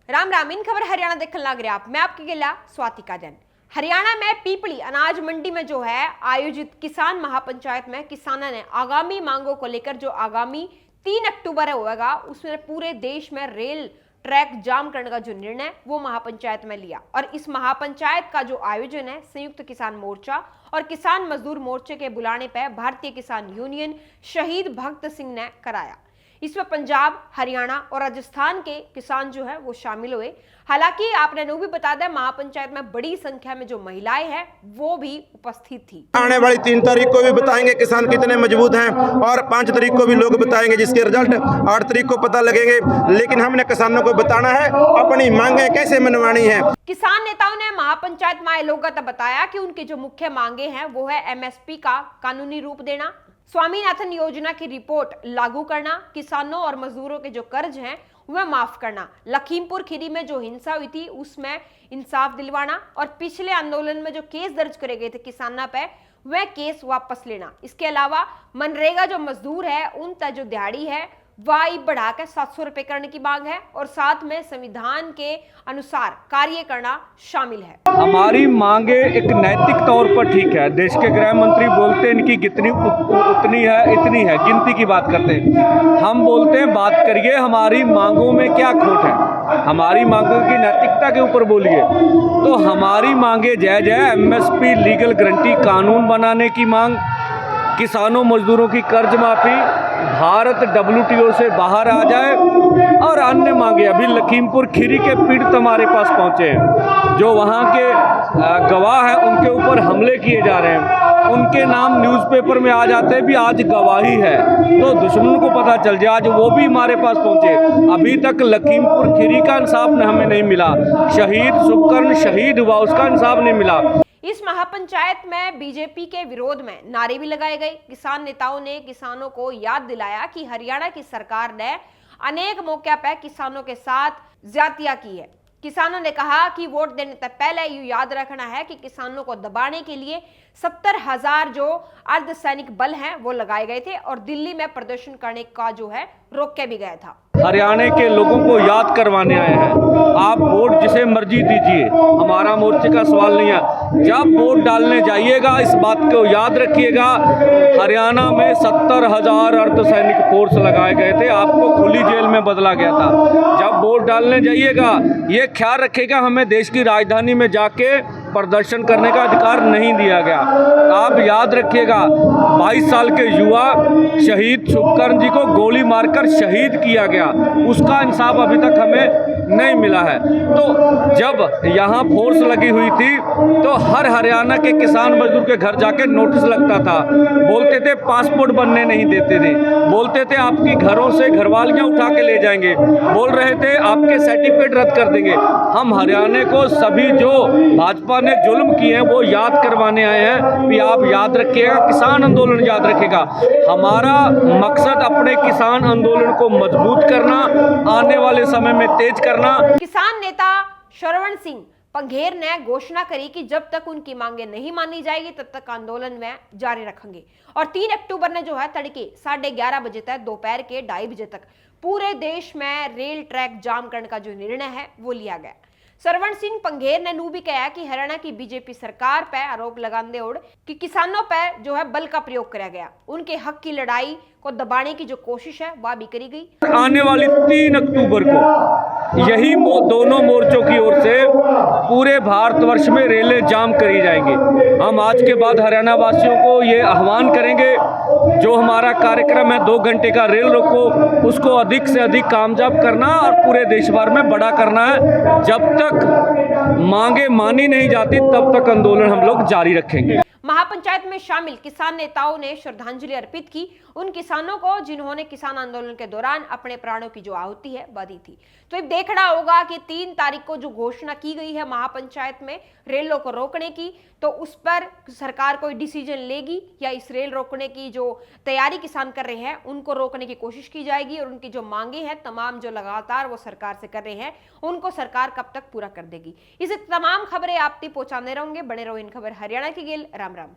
राम राम। इन खबर हरियाणा देखने लग रहे आप। मैं आपकी गिला स्वातिका जैन। हरियाणा में पीपली अनाज मंडी में जो है आयोजित किसान महापंचायत में किसानों ने आगामी मांगों को लेकर जो आगामी 3 अक्टूबर होगा उसमें पूरे देश में रेल ट्रैक जाम करने का जो निर्णय वो महापंचायत में लिया। और इस महापंचायत का जो आयोजन है संयुक्त किसान मोर्चा और किसान मजदूर मोर्चे के बुलाने पर भारतीय किसान यूनियन शहीद भगत सिंह ने कराया। इसमें पंजाब, हरियाणा और राजस्थान के किसान जो है वो शामिल हुए। हालांकि आपने भी बता दें महापंचायत में बड़ी संख्या में जो महिलाएं हैं वो भी उपस्थित थी। आने वाली 3 तारीख को भी बताएंगे किसान कितने मजबूत हैं और 5 तारीख को भी लोग बताएंगे जिसके रिजल्ट 8 तारीख को पता लगेंगे। लेकिन हमने किसानों को बताना है अपनी मांगे कैसे मनवानी है। किसान नेताओं ने महापंचायत में आए लोगों को बताया कि उनकी जो मुख्य मांगे हैं वो है एमएसपी का कानूनी रूप देना, स्वामीनाथन योजना की रिपोर्ट लागू करना, किसानों और मजदूरों के जो कर्ज हैं वह माफ करना, लखीमपुर खीरी में जो हिंसा हुई थी उसमें इंसाफ दिलवाना और पिछले आंदोलन में जो केस दर्ज करे गए थे किसानों पे वह केस वापस लेना। इसके अलावा मनरेगा जो मजदूर है उन तक जो दिहाड़ी है वह बढ़ाकर 700 रुपए करने की मांग है और साथ में संविधान के अनुसार कार्य करना शामिल है। हमारी मांगे एक नैतिक तौर पर ठीक है। देश के गृह मंत्री बोलते हैं इनकी कितनी उतनी है इतनी है, गिनती की बात करते हैं। हम बोलते हैं बात करिए हमारी मांगों में क्या खोट है, हमारी मांगों की नैतिकता के ऊपर बोलिए। तो हमारी मांगे जायज है। एमएसपी लीगल गारंटी कानून बनाने की मांग, किसानों मजदूरों की कर्ज माफी, भारत WTO से बाहर आ जाए और अन्य मांगे। अभी लखीमपुर खीरी के पीड़ित हमारे पास पहुंचे हैं, जो वहां के गवाह हैं उनके ऊपर हमले किए जा रहे हैं, उनके नाम न्यूज़पेपर में आ जाते हैं भी आज गवाही है तो दुश्मन को पता चल जाए। आज वो भी हमारे पास पहुंचे। अभी तक लखीमपुर खीरी का इंसाफ हमें नहीं मिला, शहीद शुभकर्ण शहीद हुआ उसका इंसाफ नहीं मिला। इस महापंचायत में बीजेपी के विरोध में नारे भी लगाए गए। किसान नेताओं ने किसानों को याद दिलाया कि हरियाणा की सरकार ने अनेक मौके पर किसानों के साथ ज्यादतियां की है। किसानों ने कहा कि वोट देने से पहले ये याद रखना है कि किसानों को दबाने के लिए 70,000 जो अर्धसैनिक बल हैं वो लगाए गए थे और दिल्ली में प्रदर्शन करने का जो है रोका भी गया था। हरियाणा के लोगों को याद करवाने आए हैं। आप वोट जिसे मर्जी दीजिए, हमारा मोर्चे का सवाल नहीं है। जब वोट डालने जाइएगा इस बात को याद रखिएगा, हरियाणा में 70,000 अर्धसैनिक फोर्स लगाए गए थे, आपको खुली जेल में बदला गया था। जब वोट डालने जाइएगा ये ख्याल रखिएगा हमें देश की राजधानी में जाके प्रदर्शन करने का अधिकार नहीं दिया गया। आप याद रखिएगा 22 साल के युवा शहीद शुभकर्ण जी को गोली मारकर शहीद किया गया, उसका इंसाफ अभी तक हमें नहीं मिला है। तो जब यहाँ फोर्स लगी हुई थी तो हर हरियाणा के किसान मजदूर के घर जाके नोटिस लगता था, बोलते थे पासपोर्ट बनने नहीं देते थे, बोलते थे आपकी घरों से घरवालियाँ उठा के ले जाएंगे, बोल रहे थे आपके सर्टिफिकेट रद्द कर देंगे। हम हरियाणा को सभी जो भाजपा ने जुल्म किए हैं वो याद करवाने आए हैं कि आप याद रखिएगा, किसान आंदोलन याद रखेगा। हमारा मकसद अपने किसान आंदोलन को मजबूत करना, आने वाले समय में तेज करना। किसान नेता श्रवण सिंह पंघेर ने घोषणा करी कि जब तक उनकी मांगे नहीं मानी जाएगी तब तक आंदोलन में जारी रखेंगे और 3 अक्टूबर ने जो है तड़के 11:30 बजे तक दोपहर के 2:30 बजे तक पूरे देश में रेल ट्रैक जाम करने का जो निर्णय है वो लिया गया। श्रवण सिंह पंघेर ने भी कहा कि हरियाणा की बीजेपी सरकार पर आरोप लगाते हुए कि किसानों पर जो है बल का प्रयोग किया गया, उनके हक की लड़ाई को दबाने की जो कोशिश है वह भी करी गई। आने वाली 3 अक्टूबर को यही दोनों मोर्चों की ओर से पूरे भारतवर्ष में रेलें जाम करी जाएंगी। हम आज के बाद हरियाणा वासियों को ये आह्वान करेंगे, जो हमारा कार्यक्रम है 2 घंटे का रेल रोको, उसको अधिक से अधिक कामयाब करना और पूरे देश भर में बड़ा करना है। जब तक मांगे मानी नहीं जाती तब तक आंदोलन हम लोग जारी रखेंगे। महापंचायत में शामिल किसान नेताओं ने श्रद्धांजलि अर्पित की उन किसानों को जिन्होंने किसान आंदोलन के दौरान अपने प्राणों की जो आहुति है वह दी थी। तो अब देखना होगा कि 3 तारीख को जो घोषणा की गई है महापंचायत में रेलों को रोकने की, तो उस पर सरकार कोई डिसीजन लेगी या इस रेल रोकने की जो तैयारी किसान कर रहे हैं उनको रोकने की कोशिश की जाएगी और उनकी जो मांगे हैं तमाम जो लगातार वो सरकार से कर रहे हैं उनको सरकार कब तक पूरा कर देगी। इसे तमाम खबरें आप तक पहुंचाने रहेंगे। बने रहो इन खबर हरियाणा की गिल। राम राम।